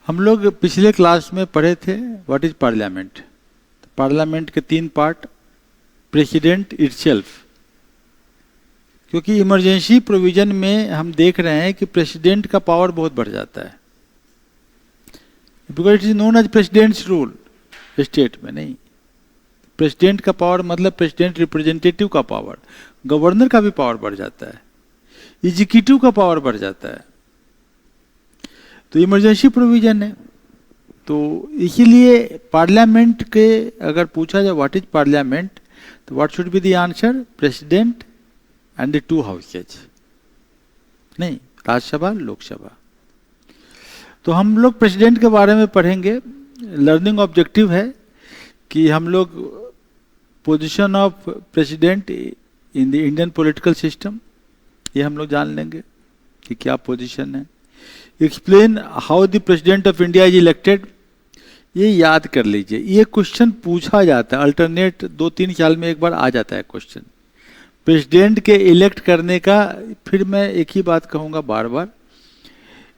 हम लोग पिछले क्लास में पढ़े थे व्हाट इज पार्लियामेंट। पार्लियामेंट के 3 पार्ट, प्रेसिडेंट इटसेल्फ, क्योंकि इमरजेंसी प्रोविजन में हम देख रहे हैं कि प्रेसिडेंट का पावर बहुत बढ़ जाता है, because it is known as president's rule. State में नहीं, प्रेसिडेंट का पावर मतलब प्रेसिडेंट रिप्रेजेंटेटिव का पावर, गवर्नर का भी पावर बढ़ जाता है, एग्जीक्यूटिव का पावर बढ़ जाता है। तो इमरजेंसी प्रोविजन है, तो इसीलिए पार्लियामेंट के अगर पूछा जाए व्हाट इज पार्लियामेंट, तो what should be the answer? President and the 2 houses, नहीं राज्यसभा लोकसभा। तो हम लोग प्रेसिडेंट के बारे में पढ़ेंगे। लर्निंग ऑब्जेक्टिव है कि हम लोग position of president in the Indian political system, ये हम लोग जान लेंगे कि क्या पोजीशन है। Explain how the president of India is elected, ये याद कर लीजिए, ये क्वेश्चन पूछा जाता है अल्टरनेट 2-3 साल में एक बार आ जाता है क्वेश्चन प्रेसिडेंट के इलेक्ट करने का। फिर मैं एक ही बात कहूँगा बार बार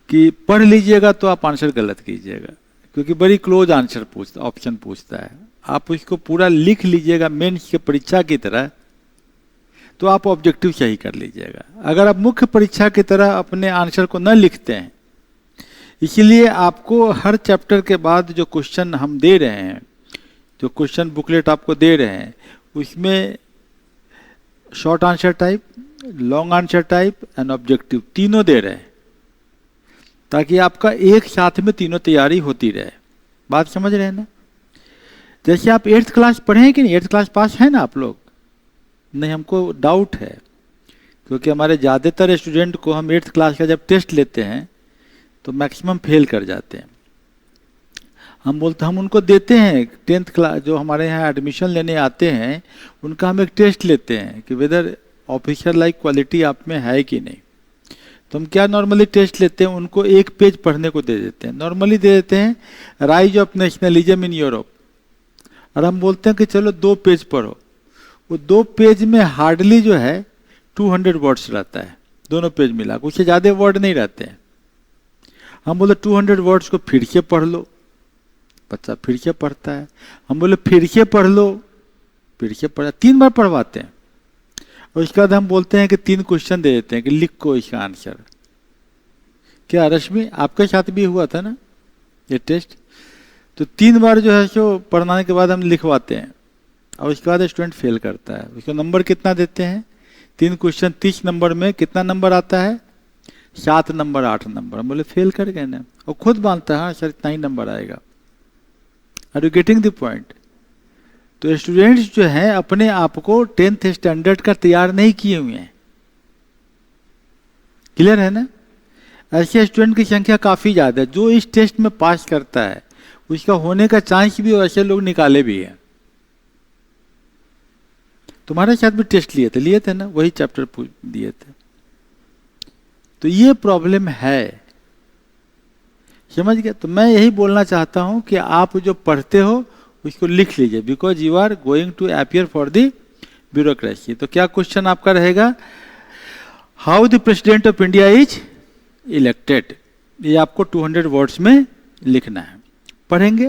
कि पढ़ लीजिएगा तो आप आंसर गलत कीजिएगा, क्योंकि बड़ी क्लोज आंसर पूछता, ऑप्शन पूछता है। आप उसको पूरा लिख लीजिएगा मेंस की परीक्षा की तरह, तो आप ऑब्जेक्टिव सही कर लीजिएगा। अगर आप मुख्य परीक्षा की तरह अपने आंसर को न लिखते हैं, इसीलिए आपको हर चैप्टर के बाद जो क्वेश्चन हम दे रहे हैं, जो क्वेश्चन बुकलेट आपको दे रहे हैं, उसमें short answer type, long answer type and objective तीनों दे रहे हैं, ताकि आपका एक साथ में तीनों तैयारी होती रहे। बात समझ रहे हैं ना? जैसे आप 8th क्लास पढ़े हैं कि नहीं, 8th क्लास पास है ना आप लोग? नहीं, हमको डाउट है, क्योंकि हमारे ज़्यादातर स्टूडेंट को हम 8th क्लास का जब टेस्ट लेते हैं तो मैक्सिमम फेल कर जाते हैं। हम उनको देते हैं 10th क्लास, जो हमारे यहाँ एडमिशन लेने आते हैं उनका हम एक टेस्ट लेते हैं कि वेदर ऑफिसर लाइक क्वालिटी आप में है कि नहीं। तो हम क्या नॉर्मली टेस्ट लेते हैं, उनको 1 पेज पढ़ने को दे देते हैं, नॉर्मली दे देते हैं rise of nationalism in Europe, और हम बोलते हैं कि चलो 2 पेज पढ़ो। वो 2 पेज में हार्डली जो है 200 वर्ड्स रहता है, दोनों पेज मिला, उससे ज़्यादा वर्ड नहीं रहते हैं। हम बोले 200 वर्ड्स को फिर से पढ़ लो, बच्चा फिर से पढ़ता है। हम बोले फिर से पढ़ लो, फिर से पढ़ा, 3 बार पढ़वाते हैं। और उसके बाद हम बोलते हैं कि 3 क्वेश्चन दे देते हैं कि लिख को इसका आंसर। क्या रश्मि आपके साथ भी हुआ था ना ये टेस्ट? तो 3 बार जो है सो पढ़ाने के बाद हम लिखवाते हैं, और उसके बाद स्टूडेंट फेल करता है। उसको नंबर कितना देते हैं? 3 क्वेश्चन 30 नंबर में कितना नंबर आता है? 7 नंबर 8 नंबर। हम बोले फेल कर गए ना, और खुद मानता है हाँ सर इतना ही नंबर आएगा। Are you getting the point? तो स्टूडेंट्स जो हैं अपने आप को 10th स्टैंडर्ड का तैयार नहीं किए हुए हैं। क्लियर है ना? ऐसे स्टूडेंट की संख्या काफी ज्यादा है। जो इस टेस्ट में पास करता है उसका होने का चांस भी, और ऐसे लोग निकाले भी हैं। तुम्हारे साथ भी टेस्ट लिए थे ना, वही चैप्टर दिए थे। तो ये प्रॉब्लम है, समझ गए? तो मैं यही बोलना चाहता हूं कि आप जो पढ़ते हो उसको लिख लीजिए, because you are going to appear for the bureaucracy. तो क्या क्वेश्चन आपका रहेगा? How the president of India is elected, ये आपको 200 वर्ड्स में लिखना है। पढ़ेंगे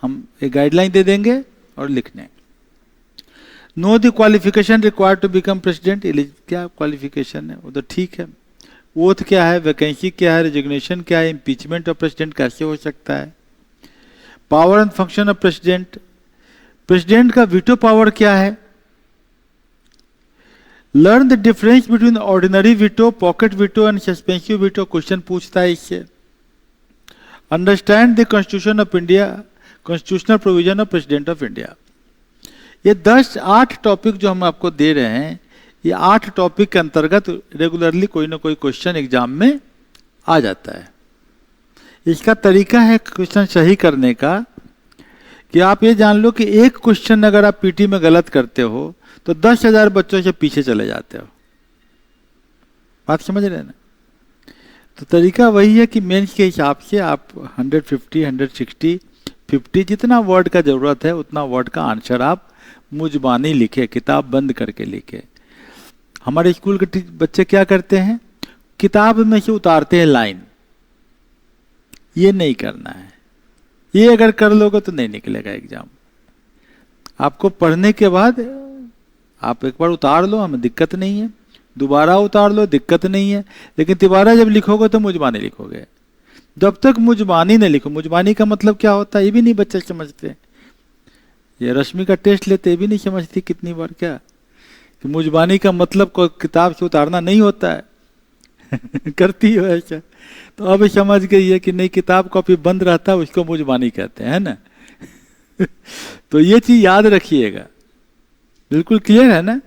हम, एक गाइडलाइन दे देंगे और लिखने। Know the qualification required to become president, क्या क्वालिफिकेशन है वो तो ठीक है। ओथ क्या है, वैकेंसी क्या है, रेजिग्नेशन क्या है, इम्पीचमेंट ऑफ प्रेसिडेंट कैसे हो सकता है, power and function of president, president का वीटो पावर क्या है, learn the difference between ordinary veto, pocket veto and suspensive veto, question पूछता है इससे। Understand the constitution of India, constitutional provision of president of India. ये 8 topic जो हम आपको दे रहे हैं, ये 8 टॉपिक के अंतर्गत रेगुलरली कोई ना कोई क्वेश्चन एग्जाम में आ जाता है। इसका तरीका है क्वेश्चन सही करने का कि आप ये जान लो कि एक क्वेश्चन अगर आप पीटी में गलत करते हो तो 10,000 बच्चों से पीछे चले जाते हो। बात समझ रहे हैं ना? तो तरीका वही है कि मेंस के हिसाब से आप 150, 160, 50 जितना वर्ड का जरूरत है उतना वर्ड का आंसर आप मुजबानी लिखे, किताब बंद करके लिखे। हमारे स्कूल के बच्चे क्या करते हैं, किताब में से उतारते हैं लाइन, ये नहीं करना है। ये अगर कर लोगे तो नहीं निकलेगा एग्जाम। आपको पढ़ने के बाद आप एक बार उतार लो, हमें दिक्कत नहीं है, दोबारा उतार लो, दिक्कत नहीं है, लेकिन दोबारा जब लिखोगे तो मुजबानी लिखोगे। जब तक मुजबानी नहीं लिखो, मुजबानी का मतलब क्या होता है ये भी नहीं बच्चे समझते। ये रश्मि का टेस्ट लेते ये भी नहीं समझती कितनी बार क्या कि मुजबानी का मतलब कोई किताब से उतारना नहीं होता है करती हो ऐसा, तो अब समझ गई है कि नहीं, किताब कॉपी बंद रहता है उसको मुजबानी कहते हैं, है ना तो ये चीज याद रखिएगा, बिल्कुल क्लियर है ना।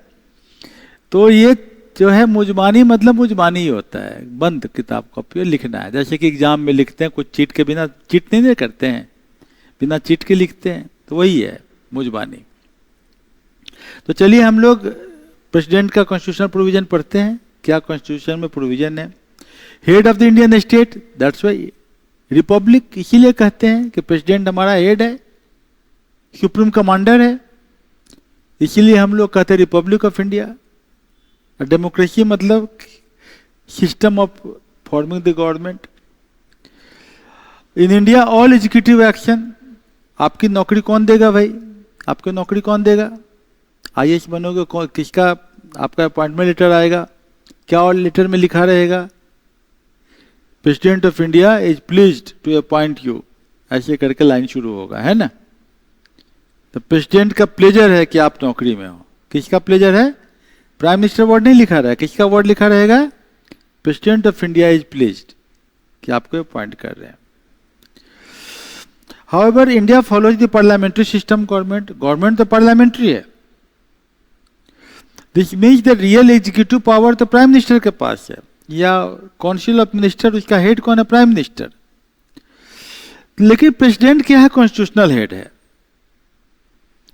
तो ये जो है मुजबानी मतलब मुजबानी ही होता है, बंद किताब कॉपी लिखना है। जैसे कि एग्जाम में लिखते हैं कुछ चीट के बिना, चीट नहीं करते हैं, बिना चीट के लिखते हैं, तो वही है मुजबानी। तो चलिए हम लोग प्रेसिडेंट का कॉन्स्टिट्यूशनल प्रोविजन पढ़ते हैं। क्या कॉन्स्टिट्यूशन में प्रोविजन है? Head of the Indian state, that's why Republic इसीलिए कहते हैं कि प्रेसिडेंट हमारा हेड है, सुप्रीम कमांडर है, इसीलिए हम लोग कहते हैं रिपब्लिक ऑफ इंडिया। डेमोक्रेसी मतलब system of forming the government. In India all executive action, आपकी नौकरी कौन देगा भाई? आपकी नौकरी कौन देगा? आईएएस बनोगे, किसका आपका अपॉइंटमेंट लेटर आएगा? क्या और लेटर में लिखा रहेगा? President of India is pleased to appoint you, ऐसे करके लाइन शुरू होगा, है ना। तो प्रेसिडेंट का प्लेजर है कि आप नौकरी में हो। किसका प्लेजर है? प्राइम मिनिस्टर वर्ड नहीं लिखा रहा है, किसका वर्ड लिखा रहेगा? President of India is pleased कि आपको अपॉइंट कर रहे हैं। However, India follows the parliamentary system government. Government तो parliamentary है। This means the real executive power तो प्राइम मिनिस्टर के पास है, या काउंसिल ऑफ मिनिस्टर, उसका हेड कौन है? Prime minister. लेकिन प्रेसिडेंट क्या है? कॉन्स्टिट्यूशनल हेड है।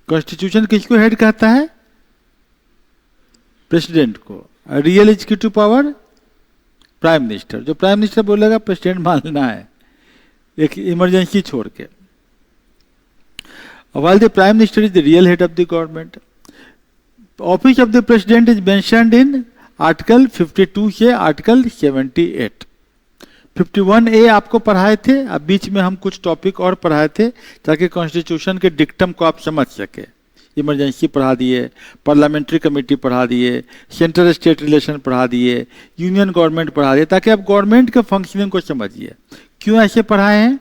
कॉन्स्टिट्यूशन किसको हेड कहता है? प्रेसिडेंट को। Real executive power prime minister. जो प्राइम मिनिस्टर बोलेगा प्रेसिडेंट मानना है, एक इमरजेंसी छोड़ के। While the Prime Minister is the real head of the government, office of the President is mentioned in Article 52 से Article 78। 51A आपको पढ़ाए थे, अब बीच में हम कुछ टॉपिक और पढ़ाए थे ताकि कॉन्स्टिट्यूशन के डिक्टम को आप समझ सके। इमरजेंसी पढ़ा दिए, पार्लियामेंट्री कमेटी पढ़ा दिए, सेंट्रल स्टेट रिलेशन पढ़ा दिए, यूनियन गवर्नमेंट पढ़ा दिए, ताकि आप गवर्नमेंट के फंक्शनिंग को समझिए। क्यों ऐसे पढ़ाए हैं?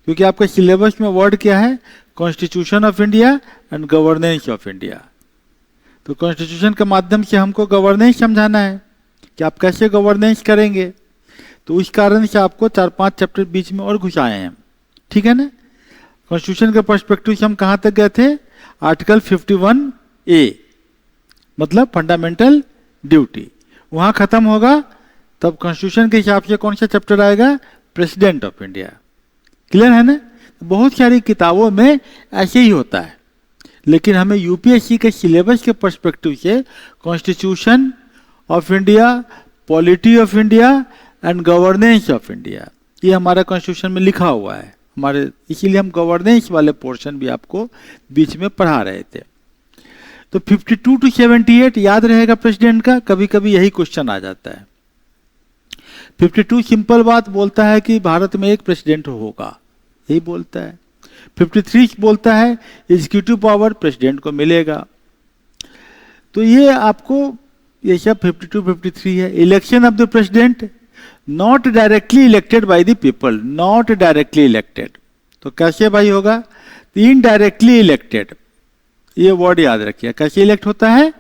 क्योंकि आपके सिलेबस में वर्ड क्या है? Constitution of India and governance of India. तो कॉन्स्टिट्यूशन के माध्यम से हमको गवर्नेंस समझाना है कि आप कैसे गवर्नेंस करेंगे, तो उस कारण से आपको 4-5 चैप्टर बीच में और घुसाए हैं, ठीक है ना। कॉन्स्टिट्यूशन के पर्सपेक्टिव से हम कहाँ तक गए थे? आर्टिकल 51A मतलब फंडामेंटल ड्यूटी, वहाँ खत्म होगा। तब कॉन्स्टिट्यूशन के हिसाब से कौन सा चैप्टर आएगा? President of India. क्लियर है ना। बहुत सारी किताबों में ऐसे ही होता है, लेकिन हमें यूपीएससी के सिलेबस के पर्सपेक्टिव से constitution of India, polity of India and governance of India, ये हमारा कॉन्स्टिट्यूशन में लिखा हुआ है हमारे, इसीलिए हम गवर्नेंस वाले पोर्शन भी आपको बीच में पढ़ा रहे थे। तो 52 to 78 याद रहेगा प्रेसिडेंट का। कभी कभी यही क्वेश्चन आ जाता है। 52 सिंपल बात बोलता है कि भारत में एक प्रेसिडेंट होगा, यही बोलता है। 53 बोलता है एग्जीक्यूटिव पावर प्रेसिडेंट को मिलेगा। तो ये आपको ये सब 52, 53 है। Election of the president not directly elected by the people, not directly elected. तो कैसे भाई होगा? इनडायरेक्टली इलेक्टेड, ये वर्ड याद रखिए। कैसे इलेक्ट होता है?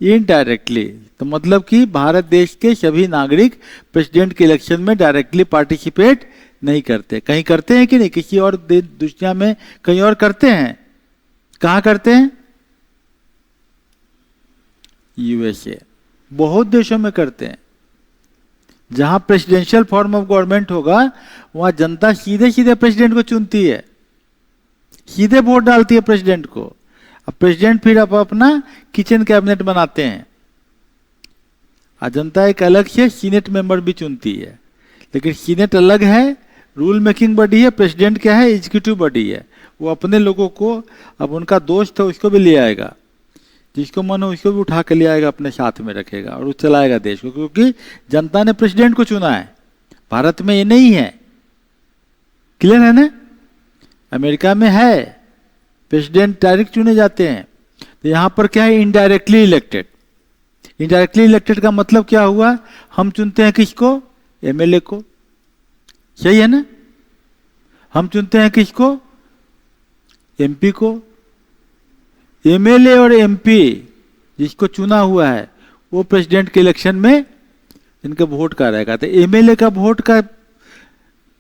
इनडायरेक्टली। तो मतलब कि भारत देश के सभी नागरिक प्रेसिडेंट के इलेक्शन में डायरेक्टली पार्टिसिपेट नहीं करते। कहीं करते हैं कि नहीं? किसी और दुनिया में कहीं और करते हैं? कहाँ करते हैं? यूएसए, बहुत देशों में करते हैं। जहां प्रेसिडेंशियल फॉर्म ऑफ गवर्नमेंट होगा वहां जनता सीधे सीधे प्रेसिडेंट को चुनती है, सीधे वोट डालती है प्रेसिडेंट को। अब प्रेसिडेंट फिर अपना किचन कैबिनेट बनाते हैं, और जनता एक अलग से सीनेट मेंबर भी चुनती है। लेकिन सीनेट अलग है, रूल मेकिंग बॉडी है, प्रेसिडेंट क्या है? एग्जीक्यूटिव बॉडी है। वो अपने लोगों को, अब उनका दोस्त है उसको भी ले आएगा, जिसको मन हो उसको भी उठा के ले आएगा, अपने साथ में रखेगा और वो चलाएगा देश को, क्योंकि जनता ने प्रेसिडेंट को चुना है। भारत में ये नहीं है, क्लियर है ना? अमेरिका में है प्रेसिडेंट डायरेक्ट चुने जाते हैं, तो यहां पर क्या है, इनडायरेक्टली इलेक्टेड। इनडायरेक्टली इलेक्टेड का मतलब क्या हुआ, हम चुनते हैं किसको, एमएलए को, सही है ना? हम चुनते हैं किसको, एमपी को। एमएलए और एमपी जिसको चुना हुआ है वो प्रेसिडेंट के इलेक्शन में इनके वोट का रहेगा। तो एमएलए का वोट का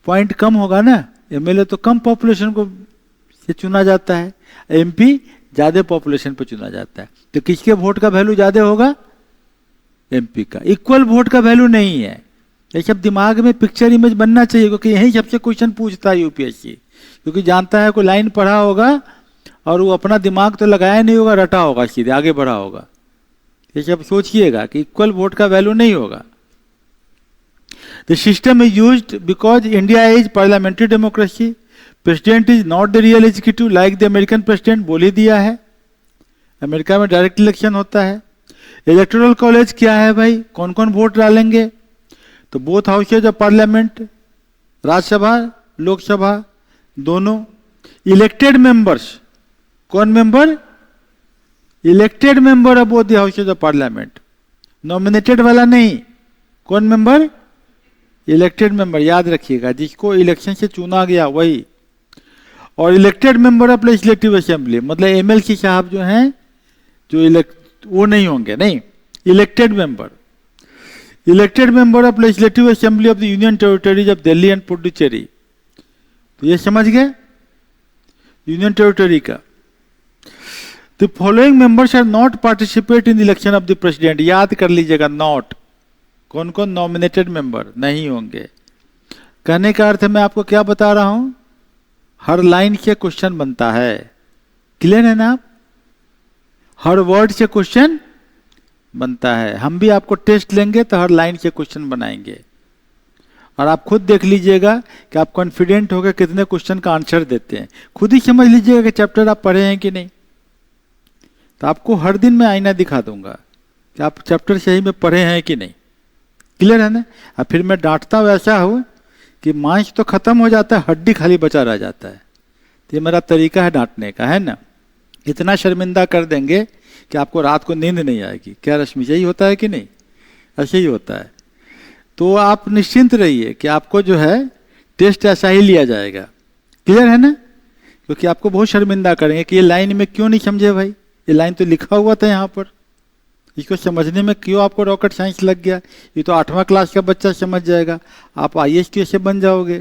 पॉइंट कम होगा ना, एमएलए तो कम पॉपुलेशन को से चुना जाता है, एमपी ज्यादा पॉपुलेशन पर चुना जाता है। तो किसके वोट का वैल्यू ज्यादा होगा, एमपी का। इक्वल वोट का वैल्यू नहीं है, ये सब दिमाग में पिक्चर इमेज बनना चाहिए, क्योंकि यही सबसे क्वेश्चन पूछता है यूपीएससी, क्योंकि जानता है कोई लाइन पढ़ा होगा और वो अपना दिमाग तो लगाया नहीं होगा, रटा होगा, सीधे आगे बढ़ा होगा। ये सब सोचिएगा कि इक्वल वोट का वैल्यू नहीं होगा। The system is used because India is parliamentary democracy, president is not the real executive like the American president, बोल ही दिया है। अमेरिका में डायरेक्ट इलेक्शन होता है। इलेक्टोरल कॉलेज क्या है भाई, कौन कौन वोट डालेंगे, तो both houses of parliament, Rajya Sabha Lok Sabha दोनों। इलेक्टेड मेंबर्स, कौन member, elected member of both the houses of parliament, nominated वाला नहीं। कौन मेंबर, इलेक्टेड मेंबर, याद रखिएगा, जिसको इलेक्शन से चुना गया वही। और elected member of legislative assembly, मतलब एमएलसी साहब जो हैं जो इलेक्ट, वो नहीं होंगे, नहीं, elected member. Elected member of legislative assembly of the union territories of Delhi and Puducherry, तो ये समझ गए यूनियन टेरिटरी का। The following members are not participate in the election of the president, याद कर लीजिएगा, नॉट, कौन कौन नॉमिनेटेड मेंबर नहीं होंगे। कहने का अर्थ मैं आपको क्या बता रहा हूं, हर लाइन से क्वेश्चन बनता है, क्लियर है ना आप, हर वर्ड से क्वेश्चन बनता है। हम भी आपको टेस्ट लेंगे तो हर लाइन से क्वेश्चन बनाएंगे, और आप खुद देख लीजिएगा कि आप कॉन्फिडेंट होकर कितने क्वेश्चन का आंसर देते हैं। खुद ही समझ लीजिएगा कि चैप्टर आप पढ़े हैं कि नहीं। तो आपको हर दिन मैं आईना दिखा दूंगा कि आप चैप्टर सही में पढ़े हैं कि नहीं, क्लियर है ना। और फिर मैं डांटता हूँ ऐसा हो कि मांस तो खत्म हो जाता है, हड्डी खाली बचा रह जाता है। तो ये मेरा तरीका है डांटने का, है ना। इतना शर्मिंदा कर देंगे कि आपको रात को नींद नहीं आएगी। क्या रश्मि, यही होता है कि नहीं, ऐसे ही होता है। तो आप निश्चिंत रहिए कि आपको जो है टेस्ट ऐसा ही लिया जाएगा, क्लियर है ना। क्योंकि आपको बहुत शर्मिंदा करेंगे कि ये लाइन में क्यों नहीं समझे भाई, ये लाइन तो लिखा हुआ था यहाँ पर, इसको समझने में क्यों आपको रॉकेट साइंस लग गया। ये तो 8वां क्लास का बच्चा समझ जाएगा, आप आईएएस कैसे बन जाओगे,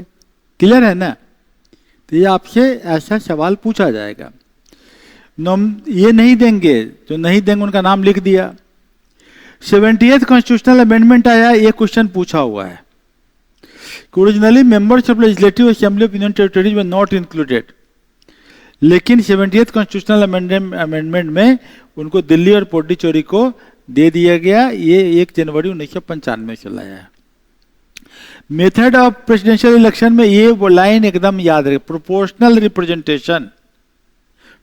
क्लियर है ना। तो ये आपसे ऐसा सवाल पूछा जाएगा। ये नहीं देंगे, जो नहीं देंगे उनका नाम लिख दिया। 70th कॉन्स्टिट्यूशनल अमेंडमेंट आया, ये क्वेश्चन पूछा हुआ है। Originally members of legislative assembly of union territories were not included, लेकिन 70th कॉन्स्टिट्यूशनल अमेंडमेंट में उनको दिल्ली और पुडुचेरी को दे दिया गया। ये 1 जनवरी 1995 से लाया है। मेथड ऑफ प्रेसिडेंशियल इलेक्शन में ये वो लाइन एकदम याद रहे, प्रोपोर्शनल रिप्रेजेंटेशन।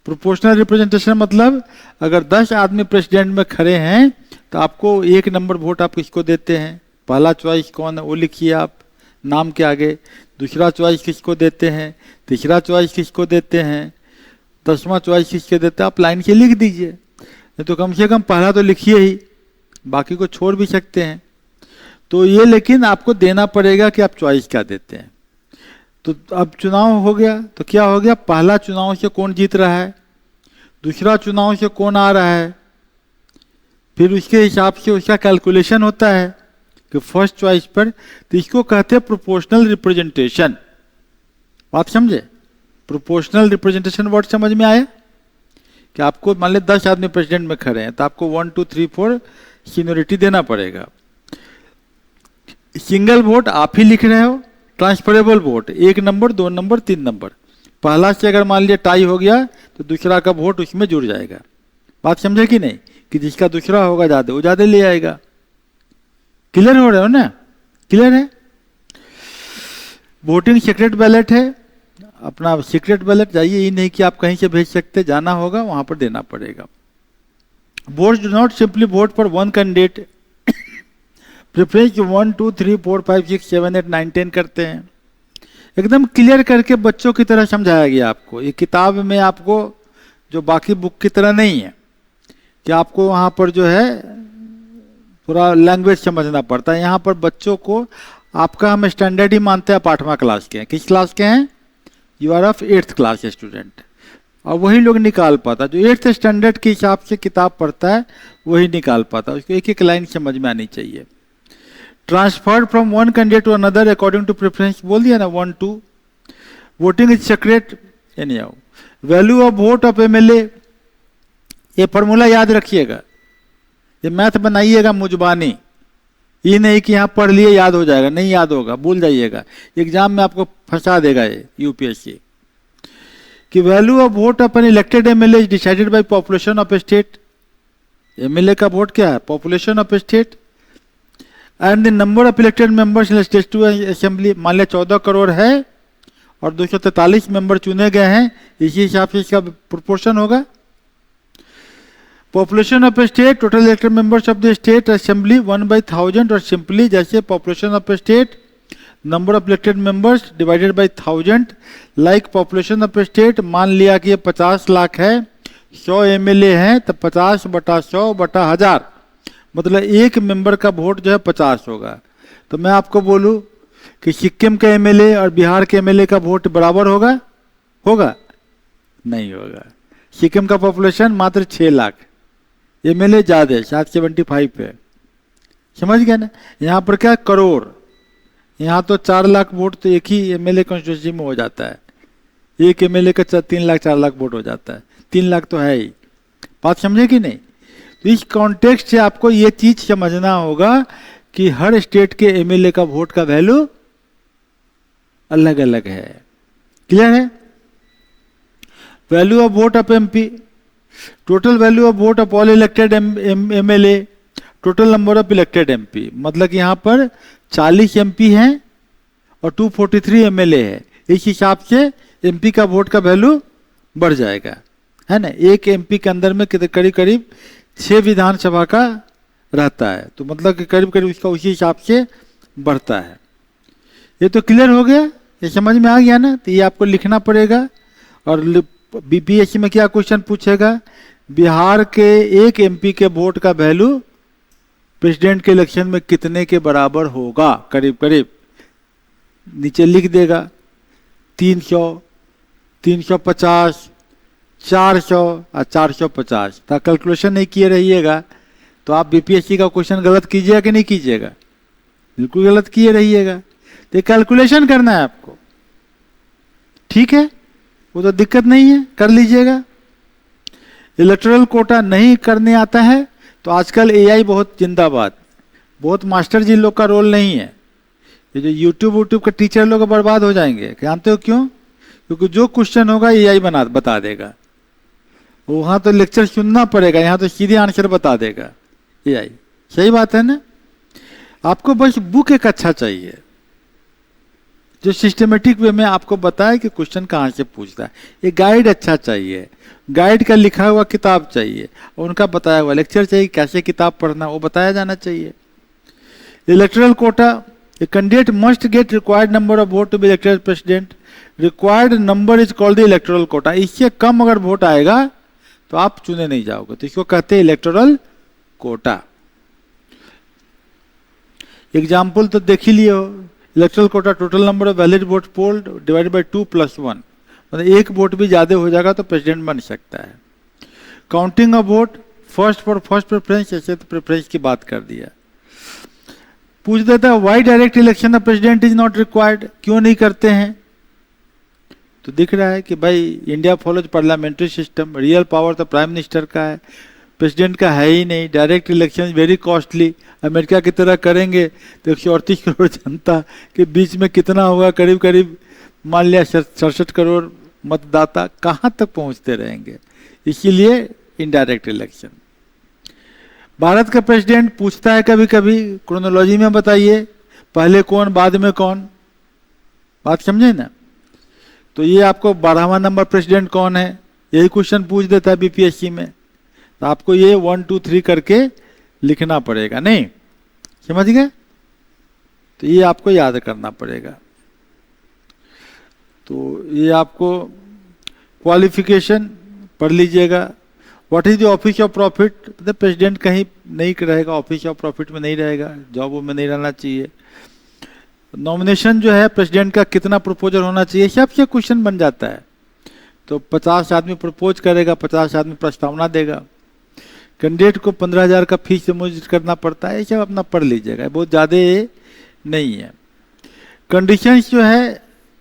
प्रोपोर्शनल रिप्रेजेंटेशन मतलब अगर 10 आदमी प्रेसिडेंट में खड़े हैं तो आपको 1 नंबर वोट आप किसको देते हैं, पहला चॉइस कौन है वो लिखिए आप नाम के आगे, दूसरा चॉइस किसको देते हैं, तीसरा चॉइस किसको देते हैं, 10वां चॉइस किसको देते हैं, आप लाइन से लिख दीजिए। तो कम से कम पहला तो लिखिए ही, बाकी को छोड़ भी सकते हैं। तो ये लेकिन आपको देना पड़ेगा कि आप चॉइस क्या देते हैं। तो अब चुनाव हो गया तो क्या हो गया, पहला चुनाव से कौन जीत रहा है, दूसरा चुनाव से कौन आ रहा है, फिर उसके हिसाब से उसका कैलकुलेशन होता है कि फर्स्ट चॉइस पर। तो इसको कहते हैं प्रोपोर्शनल रिप्रेजेंटेशन। बात समझे, प्रोपोर्शनल रिप्रेजेंटेशन वर्ड समझ में आया कि आपको मान ली 10 आदमी प्रेसिडेंट में खड़े हैं तो आपको 1 2 3 4 सीनियरिटी देना पड़ेगा। सिंगल वोट आप ही लिख रहे हो, transferable vote 1 number 2 number 3 number, पहला से अगर मान लिया टाई हो गया तो दूसरा का वोट उसमें जुड़ जाएगा। बात समझे कि नहीं, कि जिसका दूसरा होगा ज्यादा वो ज्यादा ले आएगा। क्लियर हो रहे हो ना, क्लियर है। वोटिंग सीक्रेट बैलेट है, अपना सीक्रेट बैलेट जाइए, ये नहीं कि आप कहीं से भेज सकते, जाना होगा वहां पर देना पड़ेगा। Votes do not simply vote for one candidate, preference 1 2 3 4 5 6 7 8 9 10 करते हैं। एकदम क्लियर करके बच्चों की तरह समझाया गया आपको। ये किताब में आपको जो बाकी बुक की तरह नहीं है कि आपको वहाँ पर जो है पूरा लैंग्वेज समझना पड़ता है। यहाँ पर बच्चों को आपका हम स्टैंडर्ड ही मानते हैं, 8वां क्लास के हैं। किस क्लास के हैं? You are of 8th class student. और वही लोग निकाल पाता जो 8th स्टैंडर्ड के हिसाब से किताब पढ़ता है, वही निकाल पाता। उसको एक एक लाइन समझ में आनी चाहिए। Transferred from one candidate to another according to preference, बोल दिया ना 1 2। Voting is secret anyhow. Value of vote of MLA, ये फॉर्मूला याद रखिएगा, ये मैथ बनाइएगा मुजबानी। ये नहीं कि यहाँ पढ़ लिए याद हो जाएगा, नहीं याद होगा, भूल जाइएगा, एग्जाम में आपको फंसा देगा ये यूपीएससी। कि value of vote of an elected MLA is decided by population of state. MLA का वोट क्या है? Population of state. And the number of elected members in legislative assembly, मान लिया 14 करोड़ है और 243 मेंबर चुने गए हैं, इसी हिसाब से इसका प्रोपोर्शन होगा। Population of state, total elected members of the state assembly 1/1000, और सिंपली जैसे population of state number of elected members divided by 1000, like population of state, मान लिया कि ये 50 लाख है, 100 एमएलए हैं, तो 50/100/1000, मतलब एक मेंबर का वोट जो है 50 होगा। तो मैं आपको बोलूं कि सिक्किम के एमएलए और बिहार के एमएलए का वोट बराबर होगा? होगा? नहीं होगा। सिक्किम का पॉपुलेशन मात्र 6 लाख, एमएलए ज्यादा है, 775 है। समझ गया ना? यहाँ पर क्या करोड़, यहाँ तो 4 लाख वोट तो एक ही एमएलए कॉन्स्टिट्यूंसी में हो जाता है। एक एमएलए का 3 लाख 4 लाख वोट हो जाता है, 3 लाख तो है ही। बात समझे कि नहीं? तो इस कॉन्टेक्स्ट से आपको ये चीज समझना होगा कि हर स्टेट के एमएलए का वोट का वैल्यू अलग अलग है। क्लियर है? Value of vote of MP, total value of vote of all elected MLA, total number of elected MP, मतलब कि यहाँ पर 40 एमपी हैं और 243 एमएलए है। इस हिसाब से एमपी का वोट का वैल्यू बढ़ जाएगा, है ना? एक एमपी के अंदर में करीब करीब 6 विधानसभा का रहता है, तो मतलब कि करीब करीब उसका उसी हिसाब से बढ़ता है। ये तो क्लियर हो गया, ये समझ में आ गया ना? तो ये आपको लिखना पड़ेगा। और बीपीएससी में क्या क्वेश्चन पूछेगा? बिहार के एक एमपी के वोट का वैल्यू प्रेसिडेंट के इलेक्शन में कितने के बराबर होगा? करीब करीब नीचे लिख देगा 300, 350, 400 और 450। तो कैलकुलेशन नहीं किए रहिएगा तो आप बीपीएससी का क्वेश्चन गलत कीजिएगा कि नहीं कीजिएगा? बिल्कुल गलत किए रहिएगा। तो कैलकुलेशन करना है आपको, ठीक है? वो तो दिक्कत नहीं है, कर लीजिएगा। इलेक्टोरल कोटा नहीं करने आता है तो आजकल एआई बहुत जिंदाबाद, बहुत मास्टर जी लोग का रोल नहीं है। ये जो यूट्यूब के टीचर लोग बर्बाद हो जाएंगे, जानते हो क्यों? क्योंकि जो क्वेश्चन होगा एआई बता देगा। वहां तो लेक्चर सुनना पड़ेगा, यहाँ तो सीधे आंसर बता देगा एआई। सही बात है ना? आपको बस बुक एक अच्छा चाहिए जो सिस्टमेटिक वे में आपको बताए कि क्वेश्चन कहाँ से पूछता है। एक गाइड अच्छा चाहिए, गाइड का लिखा हुआ किताब चाहिए, उनका बताया हुआ लेक्चर चाहिए, कैसे किताब पढ़ना वो बताया जाना चाहिए। Electoral quota, a candidate must get required number of vote to be elected president. Required number is called the electoral quota. इससे कम अगर वोट आएगा तो आप चुने नहीं जाओगे, तो इसको कहते हैं इलेक्टोरल कोटा। एग्जाम्पल तो देख ही लिए हो। Electoral quota, total number of valid vote polled divided by 2+1, मतलब एक वोट भी ज्यादा हो जाएगा तो प्रेसिडेंट बन सकता है। Counting of vote, first for first preference, ऐसे तो प्रेफरेंस की बात कर दिया। पूछ देता है why direct election of president is not required, क्यों नहीं करते हैं? तो दिख रहा है कि भाई India follows parliamentary system, real power तो प्राइम मिनिस्टर का है, प्रेसिडेंट का है ही नहीं। Direct election very costly, America की तरह करेंगे तो 138 करोड़ जनता के बीच में कितना होगा? करीब करीब मान लिया 67 करोड़ मतदाता, कहाँ तक पहुँचते रहेंगे? इसीलिए इनडायरेक्ट इलेक्शन। भारत का प्रेसिडेंट पूछता है कभी कभी क्रोनोलॉजी में बताइए, पहले कौन बाद में कौन, बात समझे ना? तो ये आपको 12वां नंबर प्रेसिडेंट कौन है, यही क्वेश्चन पूछ देता है बीपीएससी में। तो आपको ये 1 2 3 करके लिखना पड़ेगा, नहीं समझ गए? तो ये आपको याद करना पड़ेगा। तो ये आपको क्वालिफिकेशन पढ़ लीजिएगा। What is the office of profit, मतलब प्रेसिडेंट कहीं नहीं रहेगा, ऑफिस ऑफ प्रॉफिट में नहीं रहेगा, जॉब में नहीं रहना चाहिए। नॉमिनेशन जो है प्रेसिडेंट का कितना प्रपोजल होना चाहिए, सबसे क्वेश्चन बन जाता है। तो 50 आदमी प्रपोज करेगा, 50 आदमी प्रस्तावना देगा, कैंडिडेट को 15,000 का फीस डिपॉजिट करना पड़ता है। ये सब अपना पढ़ लीजिएगा, बहुत ज़्यादा नहीं है। कंडीशंस जो है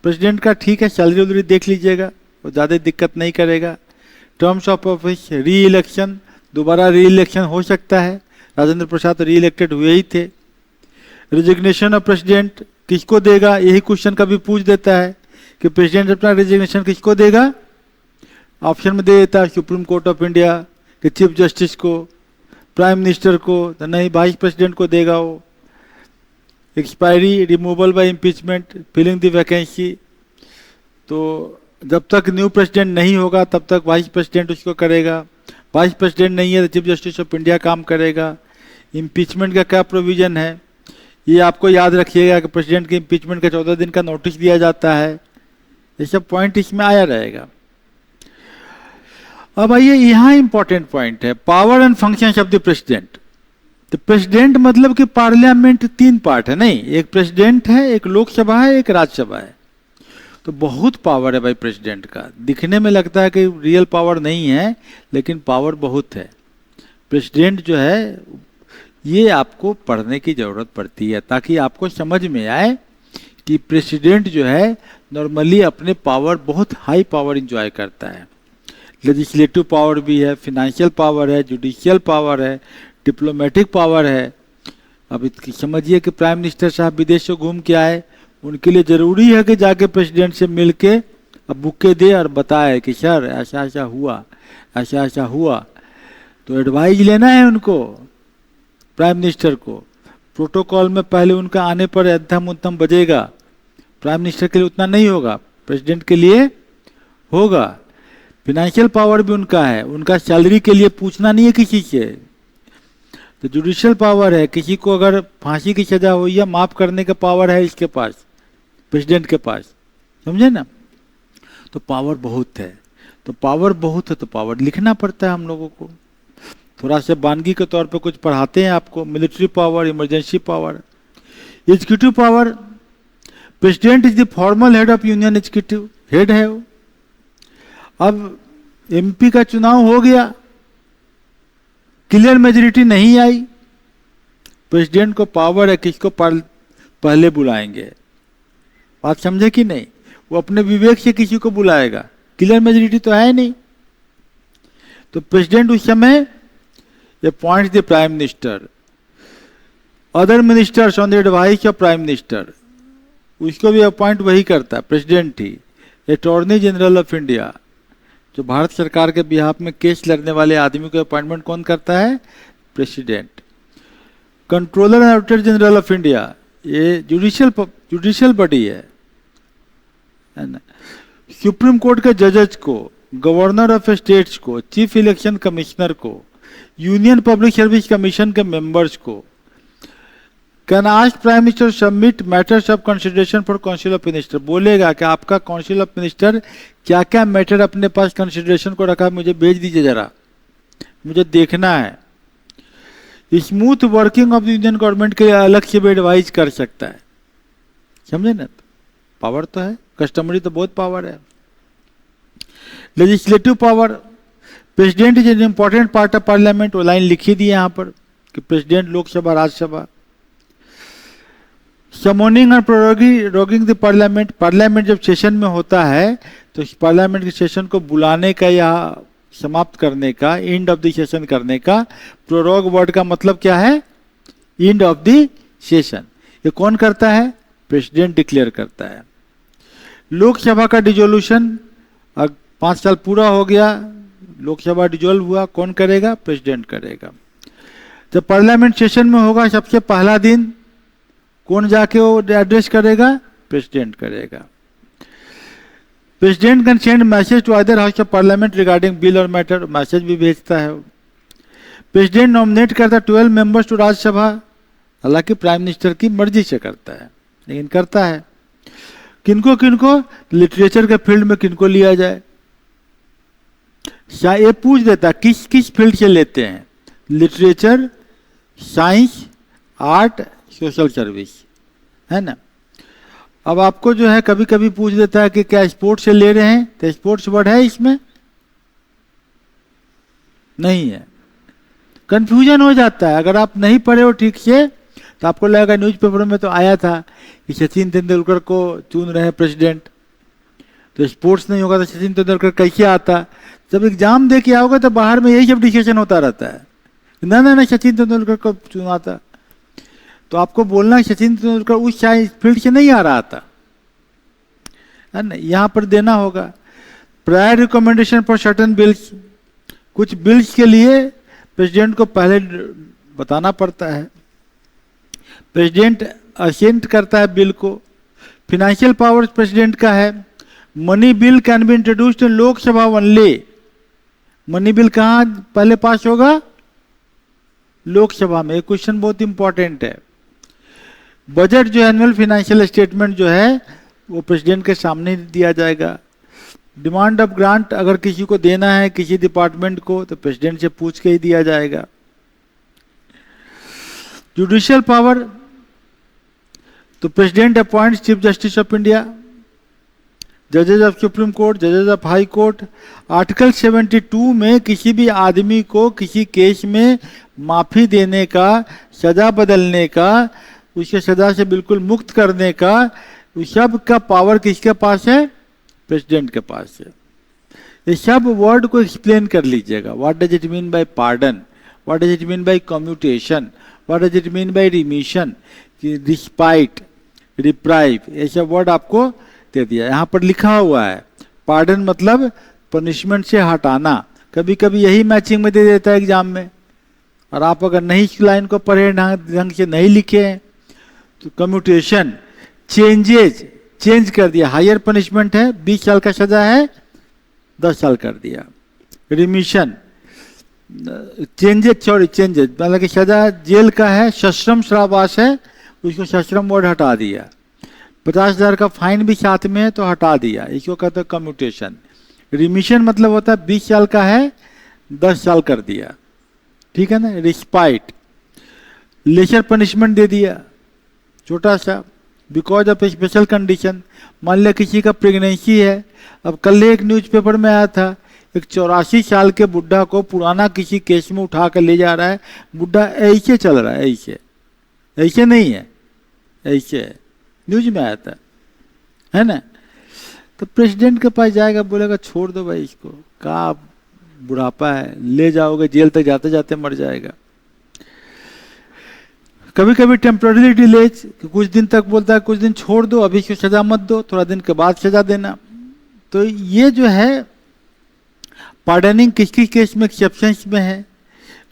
प्रेसिडेंट का ठीक है, सैलरी वैलरी देख लीजिएगा, वो ज़्यादा दिक्कत नहीं करेगा। टर्म्स ऑफ ऑफिस, री इलेक्शन, दोबारा री इलेक्शन हो सकता है, राजेंद्र प्रसाद री इलेक्टेड हुए ही थे। रिजिग्नेशन ऑफ प्रेसिडेंट किसको देगा, यही क्वेश्चन कभी पूछ देता है कि प्रेसिडेंट अपना रिजिग्नेशन किसको देगा। ऑप्शन में दे देता है सुप्रीम कोर्ट ऑफ इंडिया के चीफ जस्टिस को, प्राइम मिनिस्टर को, तो नहीं वाइस प्रेसिडेंट को देगा वो। Expiry, removal by impeachment, filling the vacancy, तो जब तक न्यू प्रेसिडेंट नहीं होगा तब तक वाइस प्रेसिडेंट उसको करेगा। वाइस प्रेसिडेंट नहीं है तो चीफ जस्टिस ऑफ इंडिया काम करेगा। इम्पीचमेंट का क्या प्रोविजन है, ये आपको याद रखिएगा कि प्रेसिडेंट के इम्पीचमेंट का 14 दिन का नोटिस दिया जाता है। ये सब पॉइंट इसमें आया रहेगा। अब आइए यहाँ इंपॉर्टेंट पॉइंट है, power and functions of the president. तो प्रेसिडेंट मतलब कि पार्लियामेंट 3 पार्ट है, नहीं, एक प्रेसिडेंट है, एक लोकसभा है, एक राज्यसभा है। तो बहुत पावर है भाई प्रेसिडेंट का। दिखने में लगता है कि रियल पावर नहीं है, लेकिन पावर बहुत है। प्रेसिडेंट जो है ये आपको पढ़ने की जरूरत पड़ती है ताकि आपको समझ में आए कि प्रेसिडेंट जो है नॉर्मली अपने पावर, बहुत हाई पावर इंजॉय करता है। लेजिस्लेटिव पावर भी है, फिनेंशियल पावर है, जुडिशियल पावर है, डिप्लोमेटिक पावर है। अब समझिए कि प्राइम मिनिस्टर साहब विदेश से घूम के आए, उनके लिए जरूरी है कि जाके प्रेसिडेंट से मिलके अब बुके दे और बताए कि सर ऐसा ऐसा हुआ, ऐसा ऐसा हुआ। तो एडवाइस लेना है उनको, प्राइम मिनिस्टर को। प्रोटोकॉल में पहले उनका आने पर अद्धम उत्तम बजेगा, प्राइम मिनिस्टर के लिए उतना नहीं होगा, प्रेसिडेंट के लिए होगा। फिनेंशियल पावर भी उनका है, उनका सैलरी के लिए पूछना नहीं है किसी से। तो जुडिशियल पावर है, किसी को अगर फांसी की सजा हुई है माफ करने का पावर है इसके पास, प्रेसिडेंट के पास, समझे ना। तो पावर बहुत है, तो पावर बहुत है तो पावर लिखना पड़ता है हम लोगों को। थोड़ा सा बानगी के तौर पे कुछ पढ़ाते हैं आपको। Military power, emergency power, executive power. President is the formal head of union, executive head है वो। अब एमपी का चुनाव हो गया, क्लियर मेजोरिटी नहीं आई, प्रेसिडेंट को पावर है किसको पहले बुलाएंगे। बात समझे कि नहीं, वो अपने विवेक से किसी को बुलाएगा, क्लियर मेजोरिटी तो है नहीं। तो प्रेसिडेंट उस समय appoints the prime minister, other ministers on the advice of prime minister, उसको भी अपॉइंट वही करता है, president he. Attorney general of India, जो भारत सरकार के बिहाफ में केस लड़ने वाले आदमी को अपॉइंटमेंट कौन करता है, president. Controller and auditor general of India, ये जुडिशियल बॉडी है ना। सुप्रीम कोर्ट के जजेस को, गवर्नर ऑफ स्टेट्स को, चीफ इलेक्शन कमिश्नर को, यूनियन पब्लिक सर्विस कमीशन के मेंबर्स को। Can ask prime minister submit matters of consideration for council of minister, बोलेगा कि आपका काउंसिल ऑफ मिनिस्टर क्या क्या मैटर अपने पास कंसिडरेशन को रखा, मुझे भेज दीजिए जरा, मुझे देखना है। Smooth working of the union government के लिए अलग से भी एडवाइज कर सकता है, समझे ना। पावर तो है, कस्टमरी तो बहुत पावर है। Legislative power, president is an important part of parliament, वो लाइन लिखी दी है यहाँ पर कि प्रेसिडेंट लोकसभा राज्यसभा। समोनिंग और प्रोरोगिंग द पार्लियामेंट, पार्लियामेंट जब सेशन में होता है तो इस पार्लियामेंट के सेशन को बुलाने का या समाप्त करने का, एंड ऑफ द सेशन करने का। प्रोरोग वर्ड का मतलब क्या है, एंड ऑफ द सेशन। ये कौन करता है, प्रेसिडेंट डिक्लेयर करता है। लोकसभा का डिजोल्यूशन, 5 साल पूरा हो गया, लोकसभा डिजोल्व हुआ, कौन करेगा, प्रेसिडेंट करेगा। जब पार्लियामेंट सेशन में होगा सबसे पहला दिन कौन जाके वो एड्रेस करेगा, प्रेसिडेंट करेगा। President can send message to other house of parliament regarding bill और मैटर, मैसेज भी भेजता है। प्रेसिडेंट नॉमिनेट करता है 12 मेंबर्स टू राज्यसभा, हालांकि प्राइम मिनिस्टर की मर्जी से करता है, लेकिन करता है। किनको किनको, लिटरेचर के फील्ड में किनको लिया जाए। ये पूछ देता किस किस फील्ड से लेते हैं, literature, science, art, social service, है ना। अब आपको जो है कभी कभी पूछ देता है कि क्या स्पोर्ट्स से ले रहे हैं, तो स्पोर्ट्स वर्ड है इसमें नहीं है, कंफ्यूजन हो जाता है। अगर आप नहीं पढ़े हो ठीक से तो आपको लगेगा न्यूज़पेपर में तो आया था कि सचिन तेंदुलकर को चुन रहे हैं प्रेसिडेंट, तो स्पोर्ट्स नहीं होगा तो सचिन तेंदुलकर कैसे आता। जब एग्जाम दे के आओगे तो बाहर में यही सब डिस्कशन होता रहता है, ना ना ना सचिन तेंदुलकर को चुना था। तो आपको बोलना सचिन तेंदुलकर उस फील्ड से नहीं आ रहा था, है ना, यहाँ पर देना होगा। Prior recommendation for certain bills, कुछ बिल्स के लिए प्रेसिडेंट को पहले बताना पड़ता है, प्रेसिडेंट असेंट करता है बिल को। फिनेंशियल पावर्स प्रेसिडेंट का है। Money bill can be introduced in Lok Sabha only. Money bill कहाँ पहले पास होगा, लोकसभा में। एक क्वेश्चन बहुत इंपॉर्टेंट है। बजट जो एनुअल फाइनेंशियल स्टेटमेंट जो है वो प्रेसिडेंट के सामने दिया जाएगा। डिमांड ऑफ ग्रांट अगर किसी को देना है किसी डिपार्टमेंट को तो प्रेसिडेंट से पूछ के ही दिया जाएगा। जुडिशियल पावर, तो president appoints chief justice of India, जजेज of supreme court, जजेज of high court. Article 72 में किसी भी आदमी को किसी केस में माफी देने का, सजा बदलने का, उसके सजा से बिल्कुल मुक्त करने का, उस सब का पावर किसके पास है, प्रेसिडेंट के पास है। ये सब वर्ड को एक्सप्लेन कर लीजिएगा। What does it mean by pardon, what does it mean by commutation, what does it mean by remission, respite, reprieve, ये सब वर्ड आपको दे दिया। यहाँ पर लिखा हुआ है पार्डन मतलब पनिशमेंट से हटाना। कभी कभी यही मैचिंग में दे देता है एग्जाम में, और आप अगर नहीं इस लाइन को पढ़े ढंग से नहीं लिखे हैं तो कम्यूटेशन, चेंजेज, चेंज कर दिया। हायर पनिशमेंट है 20 साल का सजा है 10 साल कर दिया। रिमिशन, चेंजेज, सॉरी चेंजेज मतलब कि सजा जेल का है, सश्रम श्रावास है, उसको सश्रम वर्ड हटा दिया। 50,000 का फाइन भी साथ में है तो हटा दिया, इसको कहते हैं कम्यूटेशन। रिमिशन मतलब होता है 20 साल का है 10 साल कर दिया, ठीक है ना। रिस्पाइट, लेसर पनिशमेंट दे दिया छोटा सा, बिकॉज ऑफ स्पेशल कंडीशन। मान लिया किसी का प्रेगनेंसी है। अब कल एक न्यूज़पेपर में आया था, एक 84 साल के बुढ़ा को पुराना किसी केस में उठा कर ले जा रहा है, बुढ़ा ऐसे चल रहा है, ऐसे, ऐसे नहीं है, ऐसे है, न्यूज में आया था, है ना। तो प्रेसिडेंट के पास जाएगा, बोलेगा छोड़ दो भाई इसको, का बुढ़ापा है, ले जाओगे जेल तक, जाते जाते मर जाएगा। कभी कभी टेम्पररी डिलेज, कुछ दिन तक बोलता है कुछ दिन छोड़ दो, अभी इसको सजा मत दो, थोड़ा दिन के बाद सजा देना। तो ये जो है पार्डनिंग किस किस केस में एक्सेप्शंस में है।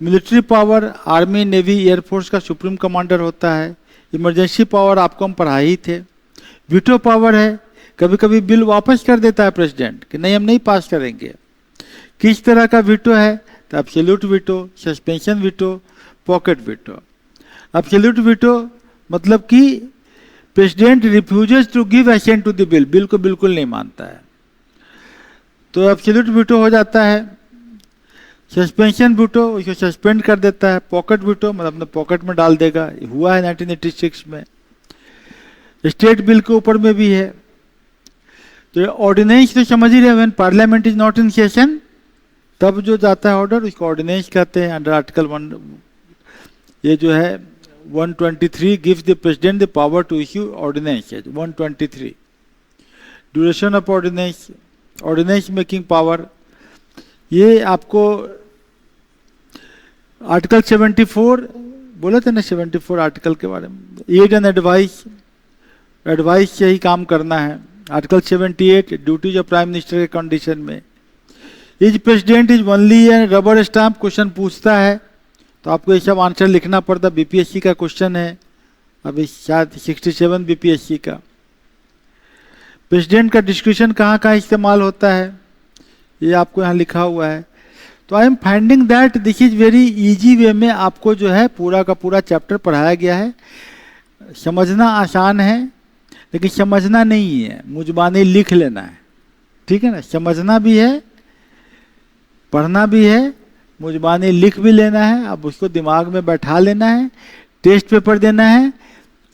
Military power, army, navy, air force का सुप्रीम कमांडर होता है। इमरजेंसी पावर आपको हम पढ़ाए ही थे। वीटो पावर है, कभी कभी बिल वापस कर देता है प्रेसिडेंट कि नहीं हम नहीं पास करेंगे। किस तरह का वीटो है, तो absolute veto, suspension veto, pocket veto. Absolute veto मतलब कि president refuses to give assent to the bill, bill को बिल्कुल नहीं मानता है तो एब्सोल्यूट वीटो हो जाता है। सस्पेंशन वीटो, उसको सस्पेंड कर देता है। पॉकेट वीटो मतलब अपने पॉकेट में डाल देगा, हुआ है 1986 में। स्टेट बिल के ऊपर में भी है। तो ऑर्डिनेंस तो समझ ही रहे, when parliament is not in session तब जो जाता है ऑर्डर, उसको ऑर्डिनेंस कहते हैं। अंडर आर्टिकल 1 ये जो है 123 gives the president the power to issue ordinance. 123 duration of ordinance, ordinance making power, ये आपको आर्टिकल 74 बोले थे ना, 74 आर्टिकल के बारे में। एड एंड एडवाइस, एडवाइस से ही काम करना है। Article 78 duties of prime minister के कंडीशन में। Is president is only and rubber stamp, question पूछता है तो आपको ये सब आंसर लिखना पड़ता। बीपीएससी का क्वेश्चन है, अभी शायद 67 बीपीएससी का। प्रेसिडेंट का डिस्क्रिप्शन कहाँ कहाँ इस्तेमाल होता है ये आपको यहाँ लिखा हुआ है। तो I am finding that this is very easy way में आपको जो है पूरा का पूरा चैप्टर पढ़ाया गया है। समझना आसान है, लेकिन समझना नहीं है, मुजबानी लिख लेना है, ठीक है ना। समझना भी है, पढ़ना भी है, मुजबानी लिख भी लेना है, अब उसको दिमाग में बैठा लेना है, टेस्ट पेपर देना है।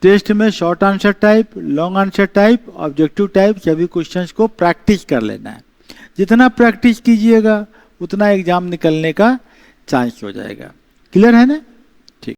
टेस्ट में short answer type, long answer type, objective type सभी क्वेश्चंस को प्रैक्टिस कर लेना है। जितना प्रैक्टिस कीजिएगा उतना एग्जाम निकलने का चांस हो जाएगा। क्लियर है ना?